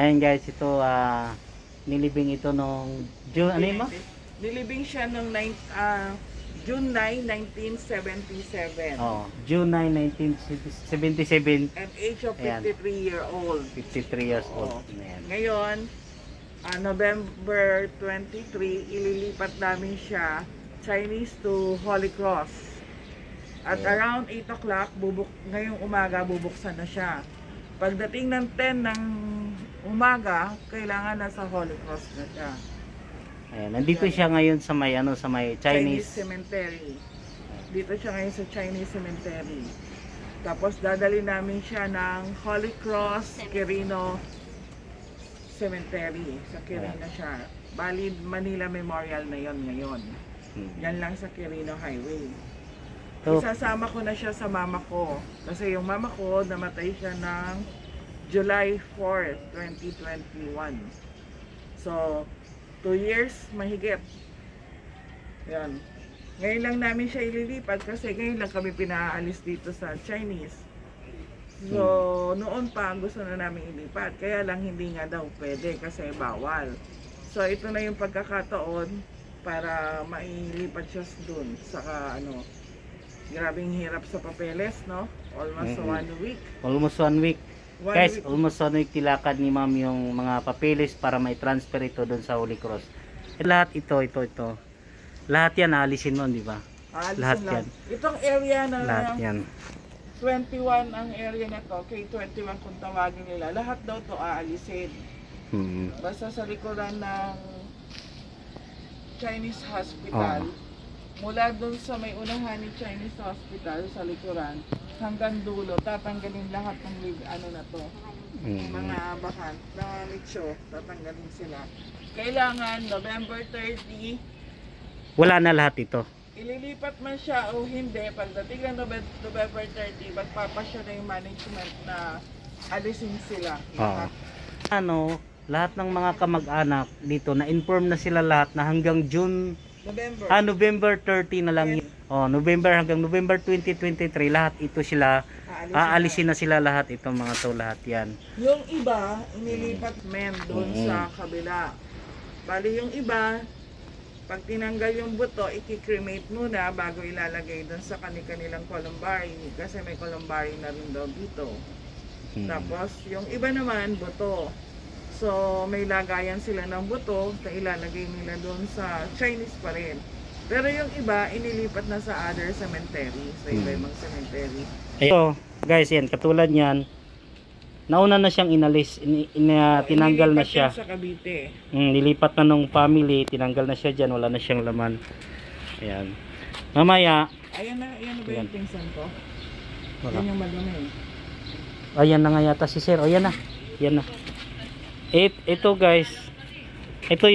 Ngayon guys, ito nilibing ito nung June, ano yun mo? Nilibing siya nung June 9, 1977. Oh, June 9, 1977. An age of 53-year-old. 53 years old. Ayan. Ngayon, November 23, ililipat namin siya Chinese to Holy Cross. At around 8 o'clock, ngayong umaga, bubuksan na siya. Pagdating ng 10 ng umaga, kailangan nasa Holy Cross na siya. Ayan, nandito siya ngayon sa may Chinese Cemetery. Dito siya ngayon sa Chinese Cemetery. Tapos dadali namin siya ng Holy Cross Quirino Cemetery. Sa Quirino siya. Bali, Manila Memorial na yon ngayon. Yan lang sa Quirino Highway. Isasama ko na siya sa mama ko. Kasi yung mama ko, namatay siya ng July 4, 2021. So, 2 years mahigit. Yan. Ngayon lang namin siya ililipat kasi ngayon lang kami pinaalis dito sa Chinese. So, noon pa gusto na namin ilipat. Kaya lang hindi nga daw pwede kasi bawal. So, ito na yung pagkakataon para mailipat siya dun. Saka grabing hirap sa papeles, no? Almost 1 week. Almost 1 week. Guys, almost 1 week tilakad ni ma'am yung mga papeles para may transfer ito doon sa Holy Cross. Lahat ito. Lahat yan aalisin mo, di ba? Lahat yan. Itong area na lahat yan. 21 ang area na to, K21 kung tawagin nila. Lahat daw to aalisin. Basta sa likuran ng Chinese Hospital. Mula doon sa may unahan ni Chinese Hospital sa likuran hanggang dulo, tatanggalin lahat ng na to. Mga bakan na nicho, tatanggalin sila. Kailangan November 30. Wala na lahat ito. Ililipat man siya o hindi, pagdating ng November 30, magpapasya na yung management na alisin sila. Lahat ng mga kamag-anak dito, na-inform na sila lahat na hanggang November 30 na lang. November hanggang November 2023, lahat ito sila, aalisin na sila lahat itong mga to, lahat yan. Yung iba, inilipat men doon sa kabila. Bali yung iba, pag tinanggal yung buto, i-cremate muna bago ilalagay doon sa kanilang columbarium kasi may columbarium na rin daw dito. Tapos yung iba naman, buto. So may lagayan sila ng buto na ilalagay nila doon sa Chinese pa rin. Pero yung iba, inilipat na sa other cemetery, sa iba-ibang cemetery. Ito, guys, yan, katulad yan. Nauna na siyang inalis, tinanggal na siya. Sa Cavite. Nilipat na nung family, tinanggal na siya dyan, wala na siyang laman. Ayan. Mamaya. Ayan na ba yung pinsan ko? Wala. Yan yung madumi. Ayan na nga yata si sir. O yan na. Yan na. Ito guys. Ito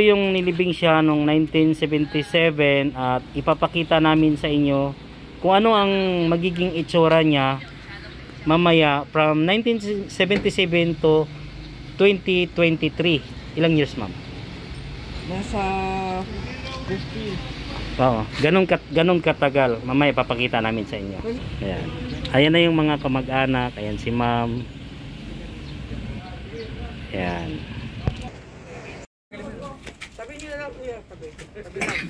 yung nilibing siya noong 1977 at ipapakita namin sa inyo kung ano ang magiging itsura niya mamaya from 1977 to 2023. Ilang years, ma'am? Nasa 50. Oo, ganun katagal. Mamaya papakita namin sa inyo. Ayan. Ayan na yung mga kamag-anak. Ayan si ma'am. Ayan. Sabi niyo na lang kuya, tabi lang.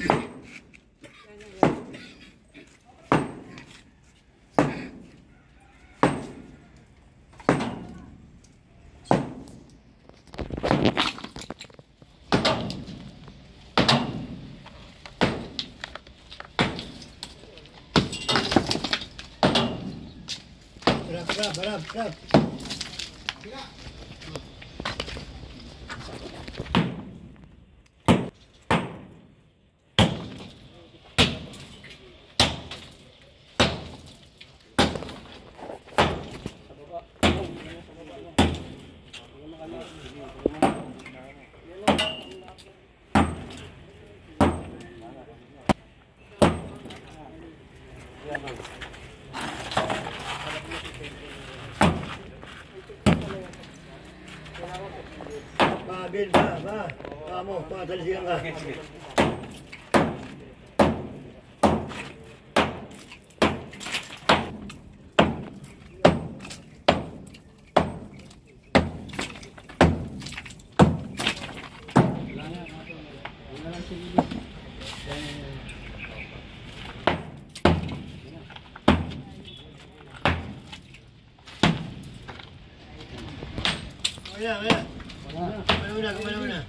Berap. Bagin ba? Kamu, patalsiyan ka. Mira. Kemana una.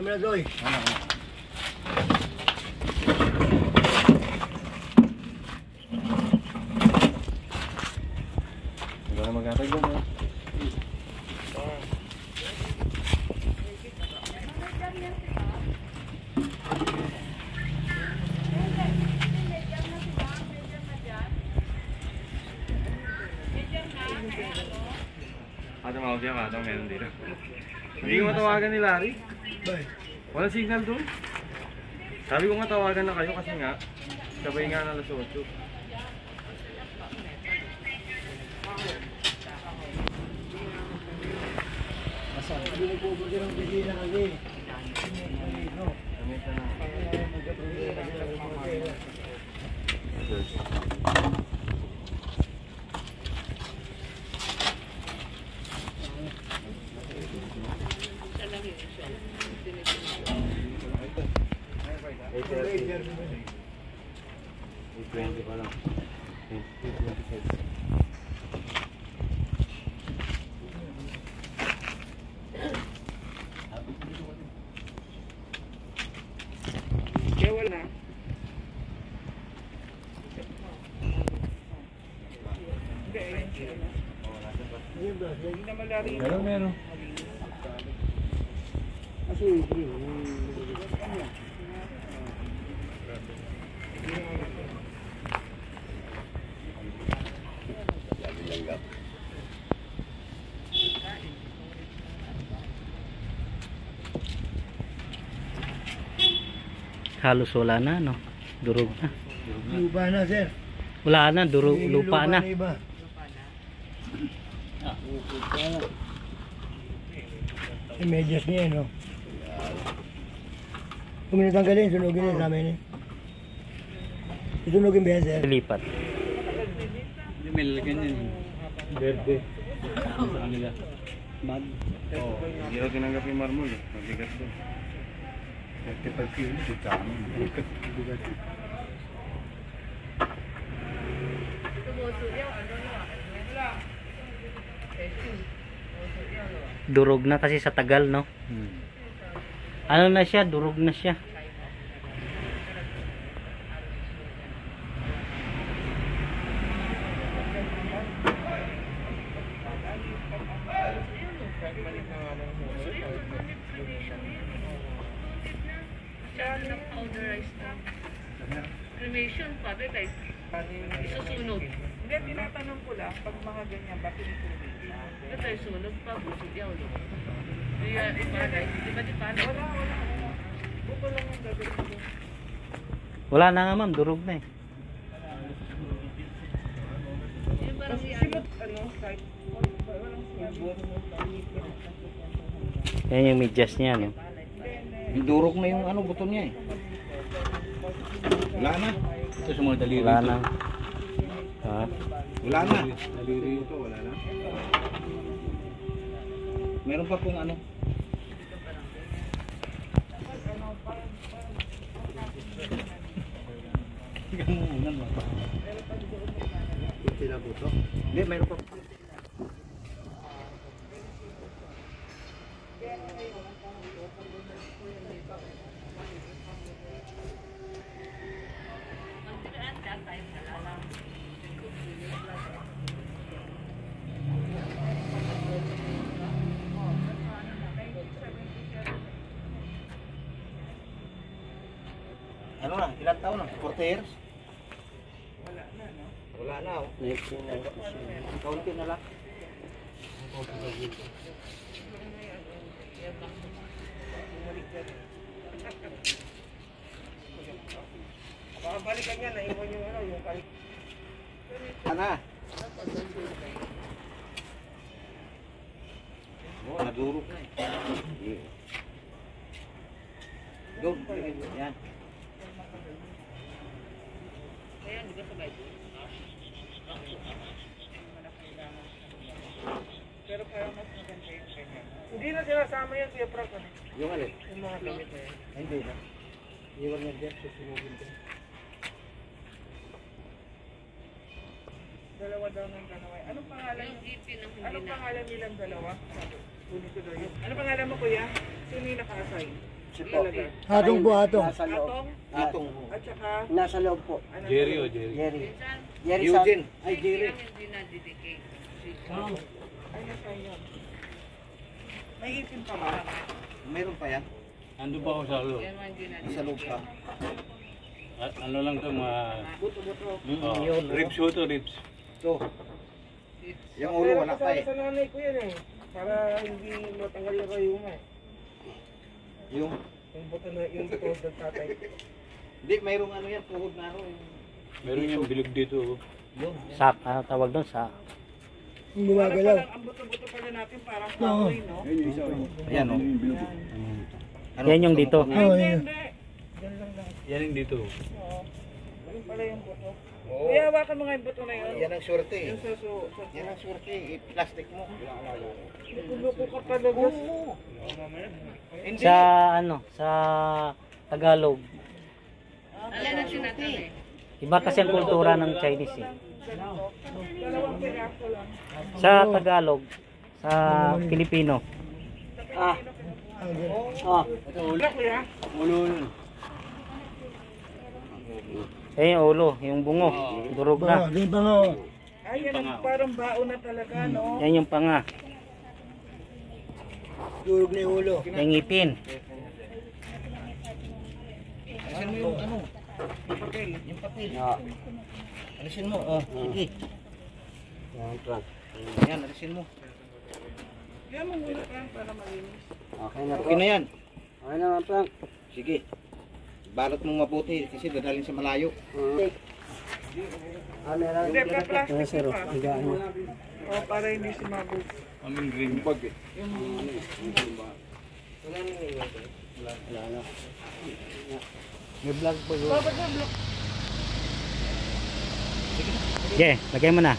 Mira, doy. Wala na magkatag doon. Tumawag yan, meron dito. Hindi ko matawagan ni Larry. Walang signal doon. Sabi ko nga tawagan na kayo kasi nga, sabay nga na alas 8. Hindi mo po ng bigyan kasi. Wala. Hindi na malari. Meron. Halos wala na, no? Durog na. Lupa na, sir. Wala na, durog, lupa na. Iba. Yung medyas niya, no? Kung minatanggalin, sunugin niya sa amin. Isunugin ba yan, sir? Lipat. Hindi may lalagyan yan. Verde. Sa kanila. Bag. Oo. Hindi ako tinanggap yung marmol. Mabigat doon. 35 kilo. Dito kami. Bigat. Durog na kasi sa tagal, no? Ano na siya? Durog na siya. Cremation pa, like, isusunod. Hindi, tinatanong ko lang, pag mga ganyan, bakit ito? Ito ay sunod pa, busog yaw. Kaya, ipagay, di ba di paano? Wala. Buko lang yung gagawin ko. Wala na nga, ma'am. Durog na eh. Yung parang si Simot, kahit walang simot. Yan yung medyas niya, no? Durog na yung buto niya eh. Wala na. Ito sa mga daliri Wala ito. na. Ha? Wala na. Daliri ito, wala na. Meron pa pong Sila buto. Hindi, meron pa. Ano na? Ilang taon na? 40 years? Wala na, oh. Kaunti na lang. Balikan niya, naiwan yung yung kalik. Ana. Oh, nadurog na eh. Doon, yan. Ayan, di ba sabay? Pero parang mas maganda yung ganyan. Hindi na sinasama yung Kuya Frank. Yung alin? Yung mga gamit na yan. Hindi na. Iwan niya dyan, susunugin ko. Dalawa daw ng dalawa. Anong pangalan? Anong pangalan nilang dalawa? Kunin ko daw yun. Anong pangalan mo, Kuya? Sino yung naka-assign? Si po. Talaga? Hatong po, hatong. Nasa loob. Atong? Hatong. At saka? Nasa loob po. Ano Jerry daw? o Jerry? Jerry. Jerry Eugene. Ay, Jerry. Ay, nasa yun. May ipin pa ba? Meron pa yan? Ando ba ako sa loob? Sa loob pa. Ano lang to, mga... Buto-buto. Ribs ho to, ribs. So, yung ulo wala pa eh. Sa nanay ko yan eh. Para hindi matanggal yung kayuma eh. Yung, Yung buto na yung buto ng tatay. hindi, mayroong ano yan, tuhod na ano. Meron yung bilog dito. Yung, Sak, tawag doon sa. Gumagalaw. Ang buto-buto pala natin parang kahoy, no? ayan o. Ano? Yan yung dito. Ay, hindi, hindi. Diyan lang lang. Yan yung dito. Oo. Ayun pala yung buto. Kaya hawakan mo nga yung buto na yun. Yan ang swerte eh. Yung sa Yan ang swerte eh. Plastic mo. Luluko ka talaga. Oo. Hindi. Sa ano, sa Tagalog. Iba kasi ang kultura ng Chinese eh. Dalawang piraso lang. Sa Tagalog, sa Pilipino. Ah. Ito ulo. Kuya. Ulo yun. Eh yung ulo, yung bungo, durog na. Ay, yan ang parang baon na talaga, no? Yan yung panga, Durog na yung ulo. yung ngipin. Alisin mo yung ano? Yung papel. Yung papel. Alisin mo. Oh, sige. Yan, alisin mo. Kaya mo muna Frank para malinis. Okay na yan. Okay na nga, Frank. Sige. Balot mo mabuti kasi dadalhin sa malayo. Hindi, pa-plastic pa. O, para hindi sumabog. Aming green bag eh. May vlog pa yun. Babad na, block. Sige, lagay mo na.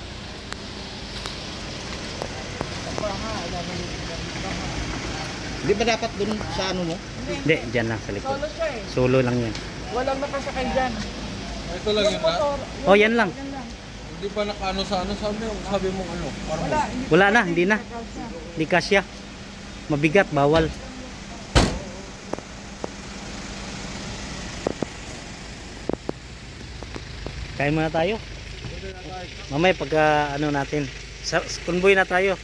Di ba dapat dun sa ano mo? Hindi, dyan lang sa likod. Solo siya eh. Solo lang yan. Walang nakasakay dyan. Ito lang yun ha? Oh, yan lang. Hindi pa nakaano sa ano sabi mo ano? Wala, hindi Wala na, hindi na. Hindi kasya. Mabigat, bawal. Kain muna tayo. Mamaya pagka ano natin. Convoy na tayo.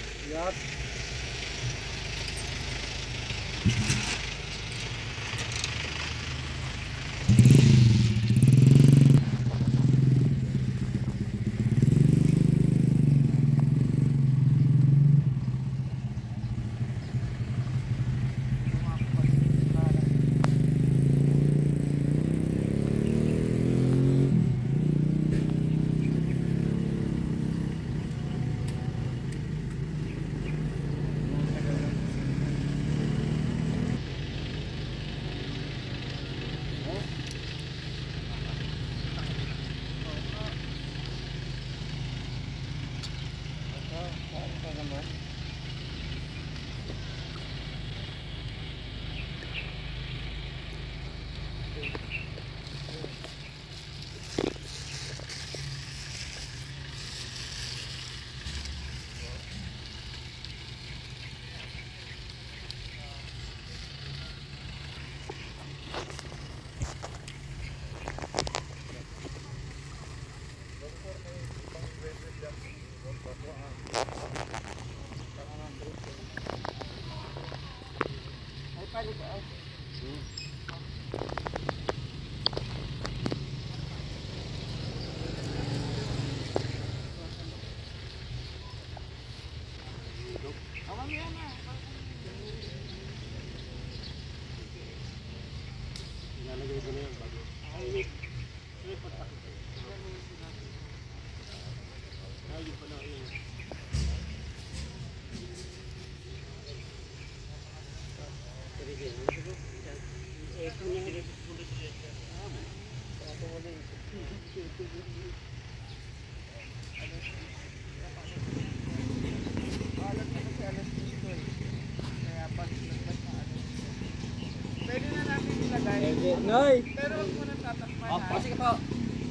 Nay! Pero huwag mo na tatakpan Oh, ha. sige po.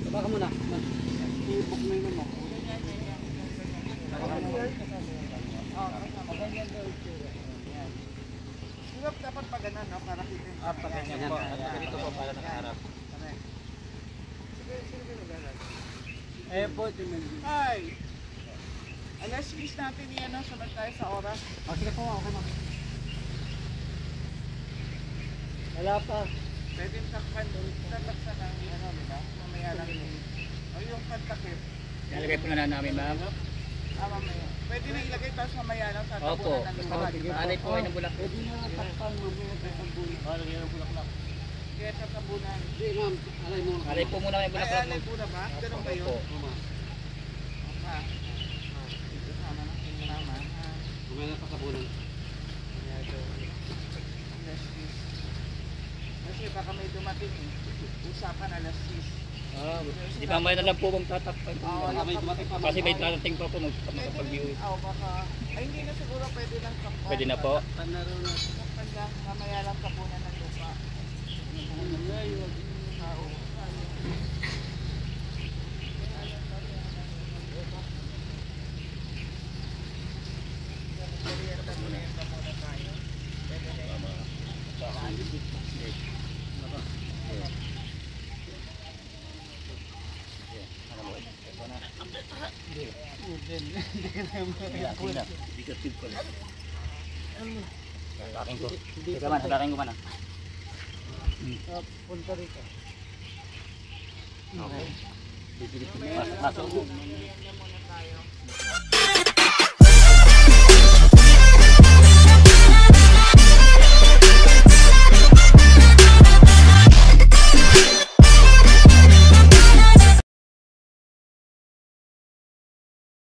Baba ka muna. Ibok na yun mo. Ganyan, ganyan, ganyan. Di ba dapat pa ganun, no? Para kita. Pag ganyan po. Ganito po para nakaharap. Sige, ganun. Eh po, Ay! Alas 10 natin yan, no? Sunod tayo sa oras. oh, sige po, okay ma'am. Wala pa. Pwede takpan doon. Tataksan ng ano, di ba? Mamaya lang yun. O yung pantakip. Nalagay po na namin, ma'am. Mamaya. Pwede na ilagay tapos mamaya lang Opo. tatabunan ng lupa, di ba? Alay po ay ng bulak. Pwede na takpan, mamaya tatabunan. Lagyan ng bulaklak. Kaya tatabunan. Hindi ma'am, alay mo. Alay po muna may Ay, bulak. alay po na ba? Ganun ba yun? Opo. Opa. Ito sana na. Ito naman. Ha? Mamaya na tatabunan. Kaya ito. Alas 10. Kasi baka may dumating eh. Usapan alas 6. Di ba may na lang po kung tatakpan. Oo, Baka may dumating pa. Kasi may tatating pa po Pwede magpag-view. rin. Baka. Ay, hindi na siguro pwede lang takpan. Pwede na po. Panaro na. Takpan lang. Mamaya lang tapunan ng lupa. Oo. Merienda muna tayo. Pwede na yun. Hatakin ko. Teka man, hatakin ko man. Punta rito. Okay. Merienda muna tayo.